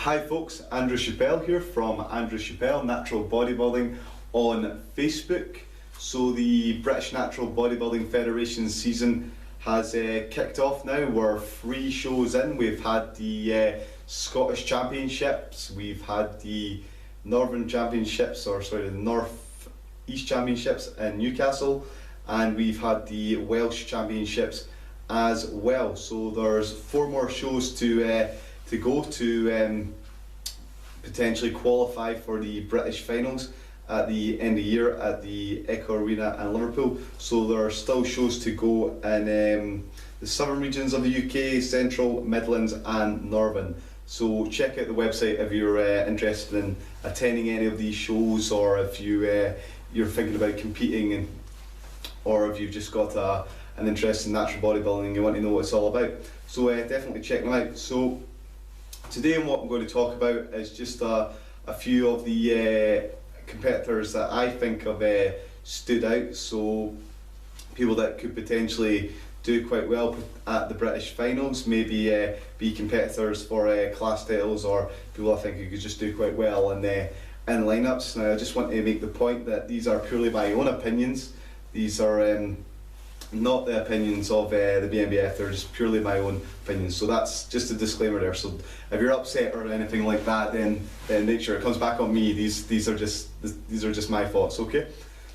Hi folks, Andrew Chappell here from Andrew Chappell Natural Bodybuilding on Facebook. So the British Natural Bodybuilding Federation season has kicked off now. We're 3 shows in. We've had the Scottish Championships, we've had the Northern Championships, the North East Championships in Newcastle, and we've had the Welsh Championships as well. So there's 4 more shows to go to potentially qualify for the British finals at the end of the year at the Echo Arena in Liverpool. So there are still shows to go in the southern regions of the UK, Central, Midlands and Northern. So check out the website if you're interested in attending any of these shows, or if you're thinking about competing, or if you've just got an interest in natural bodybuilding and you want to know what it's all about. So definitely check them out. So today what I'm going to talk about is just a few of the competitors that I think have stood out. So people that could potentially do quite well at the British finals, maybe be competitors for class titles, or people I think who could just do quite well in lineups. Now I just want to make the point that these are purely my own opinions. These are not the opinions of the BNBF, they're just purely my own opinions. So that's just a disclaimer there. So if you're upset or anything like that, then make sure it comes back on me. These are just my thoughts, okay?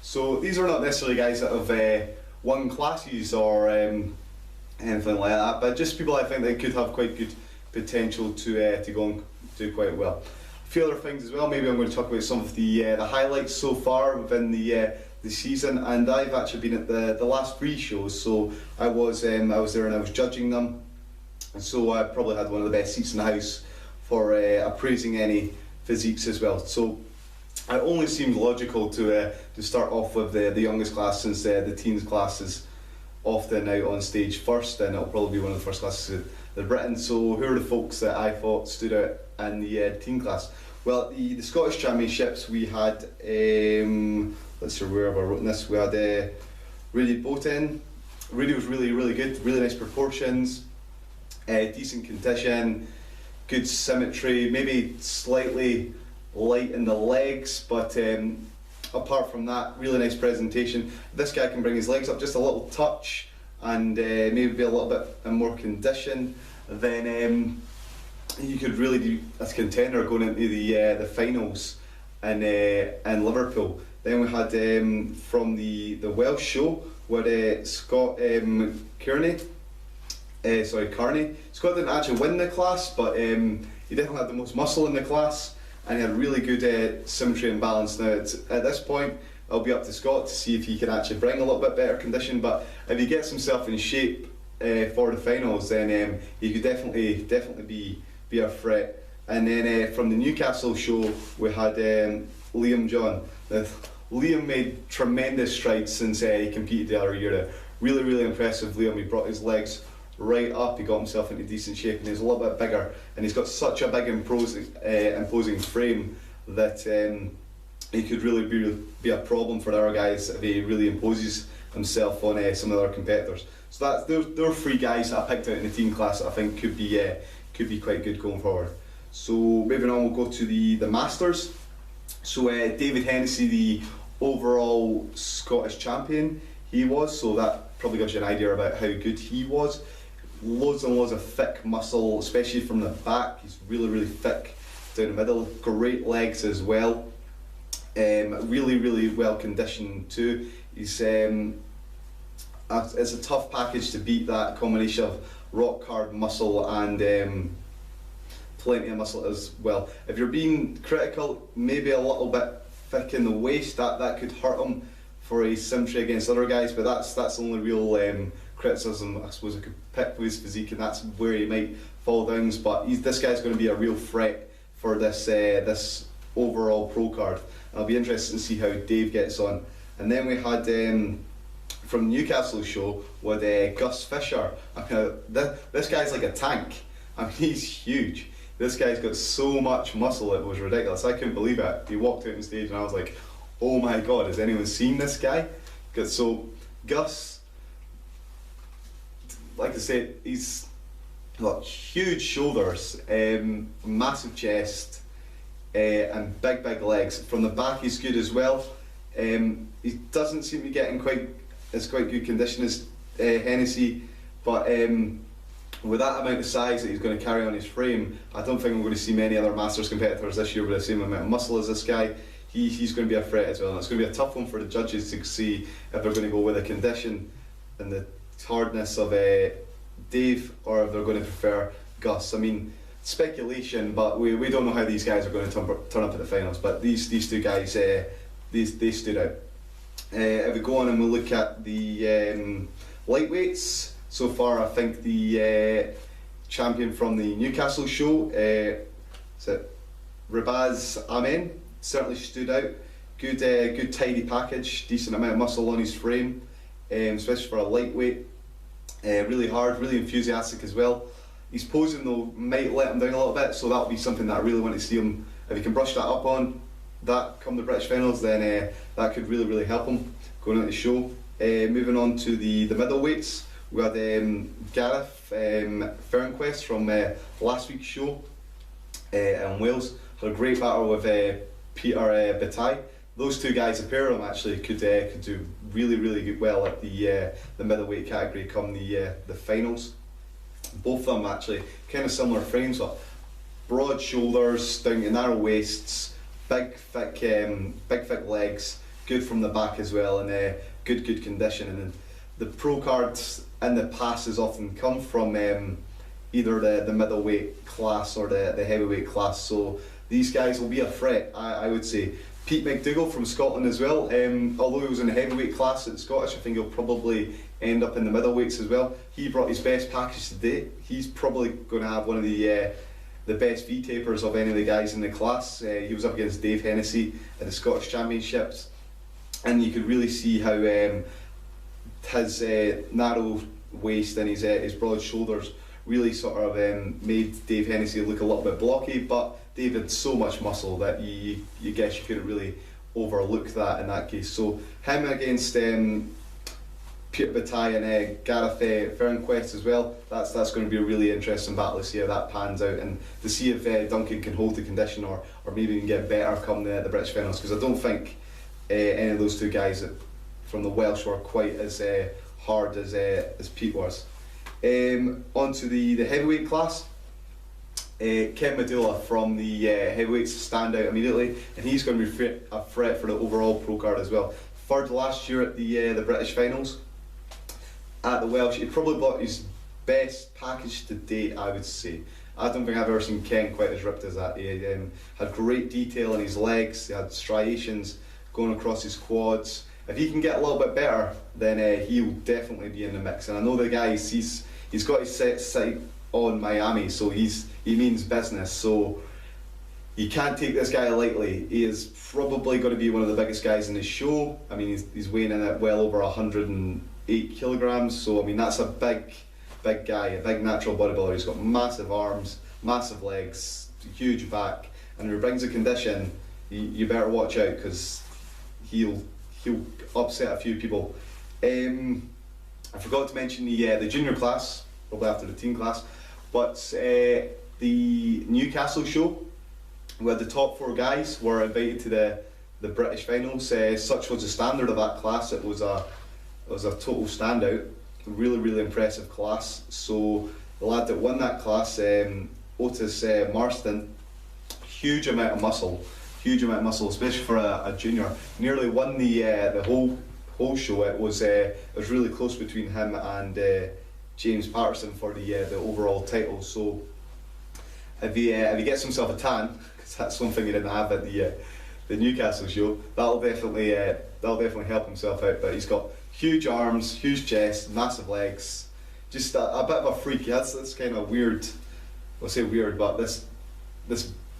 So these are not necessarily guys that have won classes or anything like that, but just people I think that could have quite good potential to go and do quite well. A few other things as well. Maybe I'm going to talk about some of the highlights so far within the season, and I've actually been at the last 3 shows. So I was there and I was judging them, and so I probably had one of the best seats in the house for appraising any physiques as well. So it only seemed logical to start off with the youngest class, since the teens class is often out on stage first, and it'll probably be one of the first classes that Britain. So who are the folks that I thought stood out in the teen class? Well, the Scottish Championships, we had let's see, where have I written this? We had Rudy Boten. Rudy was really good, really nice proportions, decent condition, good symmetry, maybe slightly light in the legs, but apart from that, really nice presentation. This guy can bring his legs up just a little touch and maybe be a little bit in more condition, then he could really do as a contender going into the finals in Liverpool. Then we had from the Welsh show with Scott Carney. Scott didn't actually win the class, but he definitely had the most muscle in the class, and he had really good symmetry and balance. Now at this point, I'll be up to Scott to see if he can actually bring a little bit better condition, but if he gets himself in shape for the finals, then he could definitely be a threat. And then from the Newcastle show, we had Liam John. Liam made tremendous strides since he competed the other year. Really impressive Liam. He brought his legs right up, he got himself into decent shape, and he's a little bit bigger, and he's got such a big imposing frame that he could really be a problem for the other guys if he really imposes himself on some of the other competitors. So there are 3 guys that I picked out in the team class that I think could be quite good going forward. So moving on, we'll go to the Masters. So David Hennessy, the overall Scottish champion, he was, so that probably gives you an idea about how good he was. Loads and loads of thick muscle, especially from the back. He's really thick down the middle. Great legs as well. Really well conditioned too. He's it's a tough package to beat, that combination of rock hard muscle and plenty of muscle as well. If you're being critical, maybe a little bit thick in the waist, that could hurt him for his symmetry against other guys, but that's the only real criticism I suppose I could pick with his physique, and that's where he might fall down. But this guy's going to be a real threat for this overall pro card. I'll be interested to see how Dave gets on. And then we had from Newcastle show with Gus Fisher. I mean, this guy's like a tank. I mean, he's huge. This guy's got so much muscle, it was ridiculous. I couldn't believe it. He walked out on stage and I was like, oh my god, has anyone seen this guy? So Gus, like I said, he's got huge shoulders, massive chest, and big legs. From the back he's good as well. He doesn't seem to be getting quite good condition as Hennessy, but with that amount of size that he's going to carry on his frame, I don't think we're going to see many other Masters competitors this year with the same amount of muscle as this guy. He's going to be a threat as well, and it's going to be a tough one for the judges to see if they're going to go with the condition and the hardness of Dave, or if they're going to prefer Gus. I mean, speculation, but we don't know how these guys are going to turn up at the finals, but these two guys, they stood out. If we go on and we look at the lightweights, so far I think the champion from the Newcastle show, is it Rabaz Amen, certainly stood out. Good tidy package, decent amount of muscle on his frame, especially for a lightweight. Really hard, really enthusiastic as well. His posing though might let him down a little bit, so that'll be something that I really want to see him. If he can brush that up on that come the British finals, then that could really help him going into the show. Moving on to the middleweights, we had Gareth Fernquest from last week's show in Wales. Had a great battle with Peter Bataille. Those two guys, a pair of them actually, could do really good well at the middleweight category come the finals. Both of them actually kind of similar frames, but broad shoulders down to narrow waists, big thick legs, good from the back as well, and good condition. And the pro cards in the past has often come from either the middleweight class or the heavyweight class, so these guys will be a threat, I would say. Pete McDougall from Scotland as well, although he was in the heavyweight class at the Scottish, I think he'll probably end up in the middleweights as well. He brought his best package to date. He's probably going to have one of the best V-tapers of any of the guys in the class. He was up against Dave Hennessy at the Scottish Championships, and you could really see how his narrow waist and his broad shoulders really sort of made Dave Hennessy look a little bit blocky, but Dave had so much muscle that you guess you couldn't really overlook that in that case. So him against Peter Bataille and Gareth Fernquest as well, that's going to be a really interesting battle to see how that pans out, and to see if Duncan can hold the condition or maybe even get better come the British finals, because I don't think any of those two guys from the Welsh were quite as hard as Pete was. On to the heavyweight class. Ken Medulla from the heavyweights stand out immediately, and he's going to be a threat for the overall pro card as well. Third last year at the British finals. At the Welsh, he probably brought his best package to date, I would say. I don't think I've ever seen Ken quite as ripped as that. He had great detail in his legs, he had striations going across his quads. If he can get a little bit better, then he'll definitely be in the mix. And I know the guy, he's got his sight on Miami, so he means business. So you can't take this guy lightly. He is probably going to be one of the biggest guys in the show. I mean, he's weighing in at well over 108 kilograms. So I mean, that's a big guy, a big natural bodybuilder. He's got massive arms, massive legs, huge back, and if he brings a condition, you better watch out, because he'll upset a few people. I forgot to mention the junior class, probably after the teen class, but the Newcastle show, where the top 4 guys were invited to the British finals. Such was the standard of that class. It was a total standout, really impressive class. So the lad that won that class, Otis Marston, huge amount of muscle, especially for a junior. Nearly won the whole show. It was really close between him and James Patterson for the overall title. So if he gets himself a tan, because that's one thing he didn't have at the Newcastle show, that'll definitely help himself out. But he's got huge arms, huge chest, massive legs, just a bit of a freak. That's kind of weird. I'll say weird, but this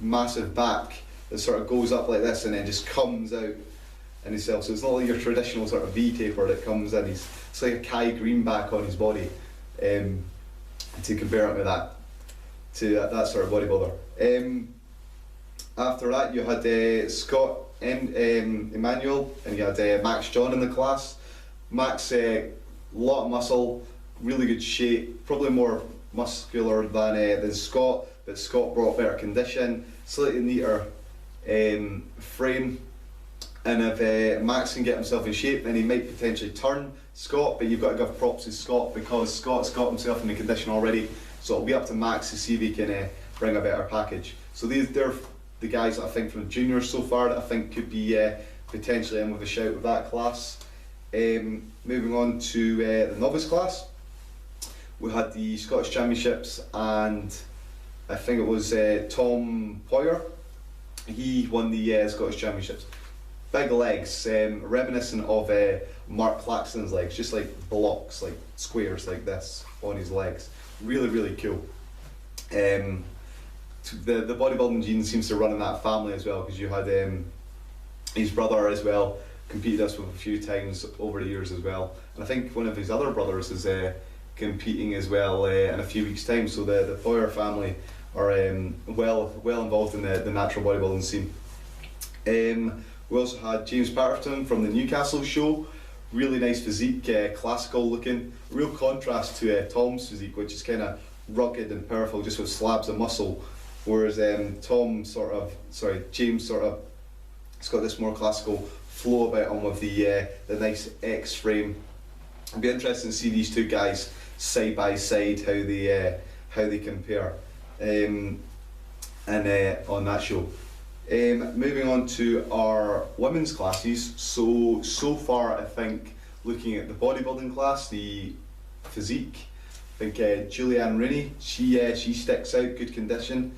massive back that sort of goes up like this and then just comes out in himself. So it's not like your traditional sort of V-taper that comes in. It's like a Kai Greenback on his body, to compare it with that sort of bodybuilder. After that, you had Scott Emmanuel, and you had Max John in the class. Max, lot of muscle, really good shape, probably more muscular than Scott, but Scott brought better condition, slightly neater frame. And if Max can get himself in shape, then he might potentially turn Scott, but you've got to give props to Scott because Scott's got himself in the condition already, so it'll be up to Max to see if he can bring a better package. So they're the guys that I think from the juniors so far that I think could be potentially in with a shout with that class. Moving on to the novice class, we had the Scottish Championships, and I think it was Tom Poyer. He won the Scottish Championships. Big legs, reminiscent of Mark Claxton's legs, just like blocks, like squares like this on his legs. Really, really cool. The bodybuilding gene seems to run in that family as well, because you had his brother as well, competed us with a few times over the years as well. And I think one of his other brothers is competing as well in a few weeks' time. So the Poyer family are well involved in the natural bodybuilding scene. We also had James Patterson from the Newcastle show. Really nice physique, classical looking. Real contrast to Tom's physique, which is kind of rugged and powerful, just with slabs of muscle. Whereas James sort of, it's got this more classical flow about him with the nice X frame. It'd be interesting to see these two guys side by side, how they compare, and on that show. Moving on to our women's classes, so far I think, looking at the bodybuilding class, the physique, I think Julianne Rooney, she sticks out, good condition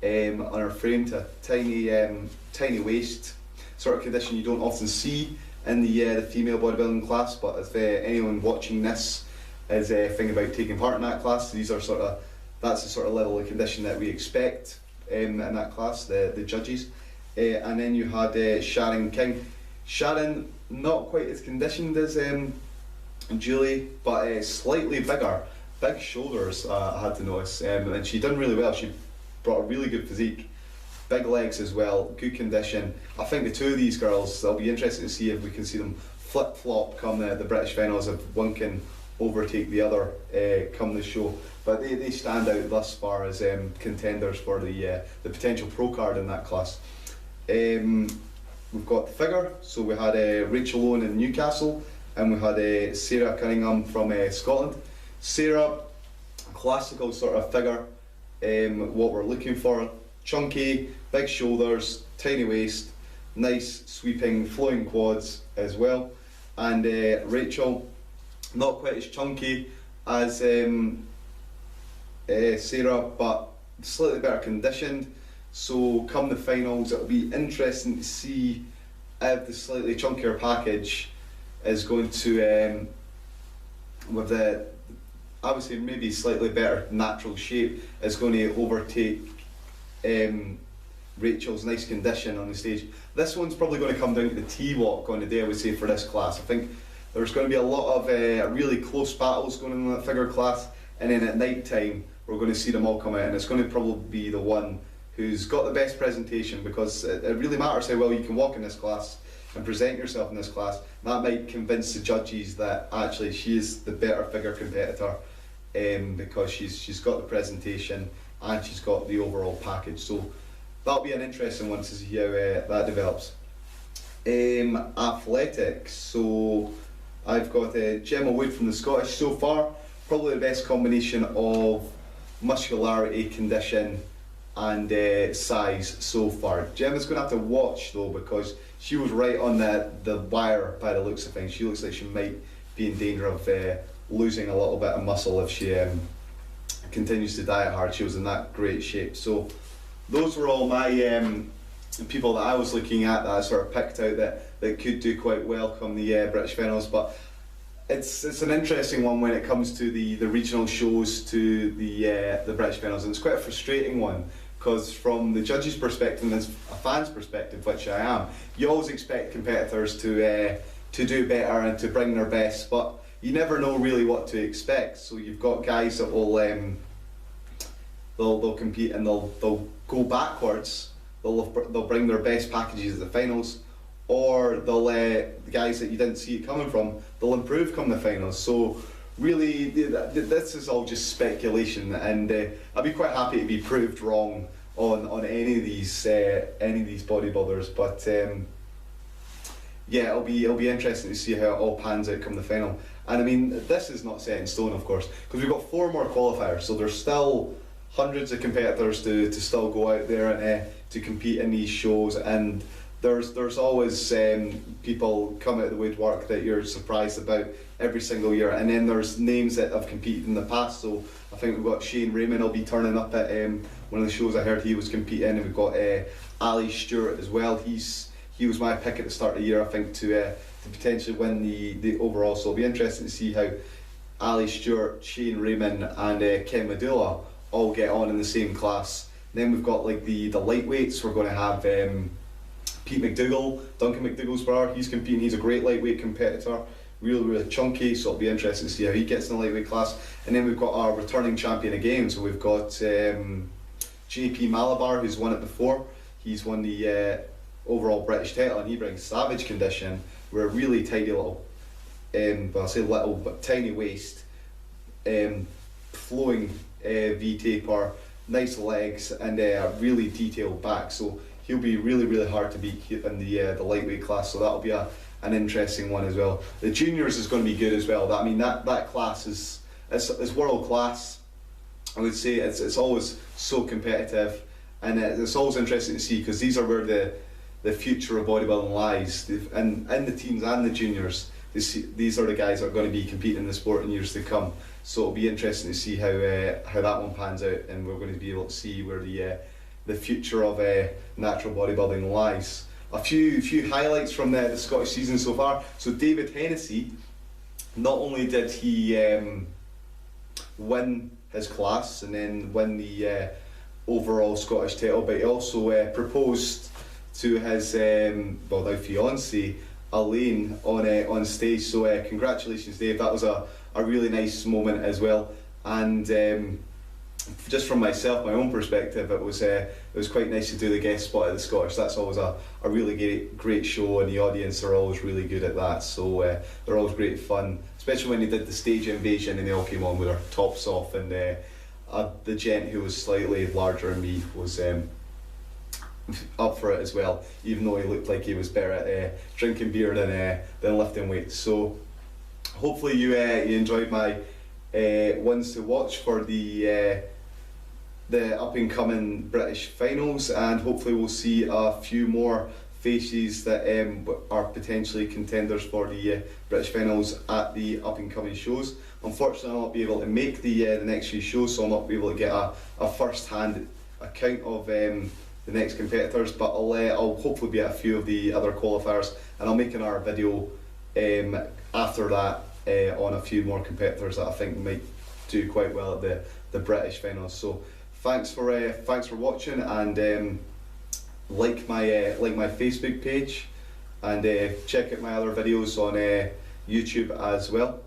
on her frame, to a tiny waist, sort of condition you don't often see in the female bodybuilding class. But if anyone watching this is thinking about taking part in that class, that's the sort of level of condition that we expect in that class, the judges. And then you had Sharon King. Sharon, not quite as conditioned as Julie, but slightly bigger. Big shoulders, I had to notice, and she done really well. She brought a really good physique, big legs as well, good condition. I think the two of these girls, it'll be interesting to see if we can see them flip-flop come the British finals, if one can overtake the other come the show. But they stand out thus far as contenders for the potential pro card in that class. We've got the figure, so we had Rachel Owen in Newcastle, and we had Sarah Cunningham from Scotland. Sarah, classical sort of figure, what we're looking for, chunky, big shoulders, tiny waist, nice sweeping flowing quads as well. And Rachel, not quite as chunky as Sarah, but slightly better conditioned. So come the finals, it'll be interesting to see if the slightly chunkier package is going to, with the, I would say maybe slightly better natural shape, is going to overtake Rachel's nice condition on the stage. This one's probably going to come down to the T-walk on the day, I would say, for this class. I think there's going to be a lot of really close battles going on in that figure class, and then at night time we're going to see them all come out, and it's going to probably be the one who's got the best presentation, because it really matters how well you can walk in this class and present yourself in this class. That might convince the judges that actually she is the better figure competitor, because she's got the presentation and she's got the overall package. So that'll be an interesting one to see how that develops. Athletics, so I've got Gemma Wood from the Scottish so far, probably the best combination of muscularity, condition and size so far. Gemma's going to have to watch though, because she was right on the wire by the looks of things. She looks like she might be in danger of losing a little bit of muscle if she continues to diet hard. She was in that great shape. So those were all my people that I was looking at that I sort of picked out that could do quite well come the British finals. But it's an interesting one when it comes to the regional shows to the British finals, and it's quite a frustrating one, because from the judges' perspective and as a fan's perspective, which I am, you always expect competitors to do better and to bring their best, but you never know really what to expect. So you've got guys that will they'll compete and they'll go backwards. They'll bring their best packages at the finals, or they'll the guys that you didn't see it coming from, they'll improve come the finals. So really, this is all just speculation, and I'd be quite happy to be proved wrong on any of these bodybuilders. But yeah, it'll be interesting to see how it all pans out come the final. And I mean, this is not set in stone, of course, because we've got 4 more qualifiers, so there's still hundreds of competitors to still go out there and to compete in these shows. And there's always people come out of the woodwork that you're surprised about every single year. And then there's names that have competed in the past. So I think we've got Shane Raymond will be turning up at one of the shows I heard he was competing, and we've got Ali Stewart as well. He was my pick at the start of the year, I think, to potentially win the overall. So it'll be interesting to see how Ali Stewart, Shane Raymond and Ken Medulla all get on in the same class. And then we've got like the lightweights. We're going to have Pete McDougall, Duncan McDougall's brother. He's competing. He's a great lightweight competitor, really chunky. So it'll be interesting to see how he gets in the lightweight class. And then we've got our returning champion again. So we've got JP Malabar, who's won it before. He's won the overall British title, and he brings savage condition. We're a really tidy little, well, I say little, but tiny waist, flowing V-taper, nice legs, and a really detailed back. So he'll be really hard to beat in the lightweight class. So that'll be an interesting one as well. The juniors is going to be good as well. I mean, that class is world class. I would say it's always so competitive, and it's always interesting to see, because these are where the future of bodybuilding lies, and the teens and the juniors. These are the guys that are going to be competing in the sport in years to come. So it'll be interesting to see how that one pans out, and we're going to be able to see where the future of natural bodybuilding lies. A few highlights from the Scottish season so far. So David Hennessy, not only did he win his class and then win the overall Scottish title, but he also proposed to his well, now fiancée Elaine on stage. So congratulations, Dave. That was a really nice moment as well. And just from myself, my own perspective, it was quite nice to do the guest spot at the Scottish. That's always a really great show, and the audience are always really good at that. So they're always great fun, especially when they did the stage invasion and they all came on with their tops off, and the gent who was slightly larger than me was up for it as well, even though he looked like he was better at drinking beer than lifting weights. So hopefully you enjoyed my ones to watch for the up and coming British finals, and hopefully we'll see a few more faces that are potentially contenders for the British finals at the up and coming shows. Unfortunately, I'll not be able to make the next few shows, so I'll not be able to get a first hand account of the next competitors, but I'll hopefully be at a few of the other qualifiers, and I'll make another video after that on a few more competitors that I think might do quite well at the British finals. So thanks for watching, and like my Facebook page, and check out my other videos on YouTube as well.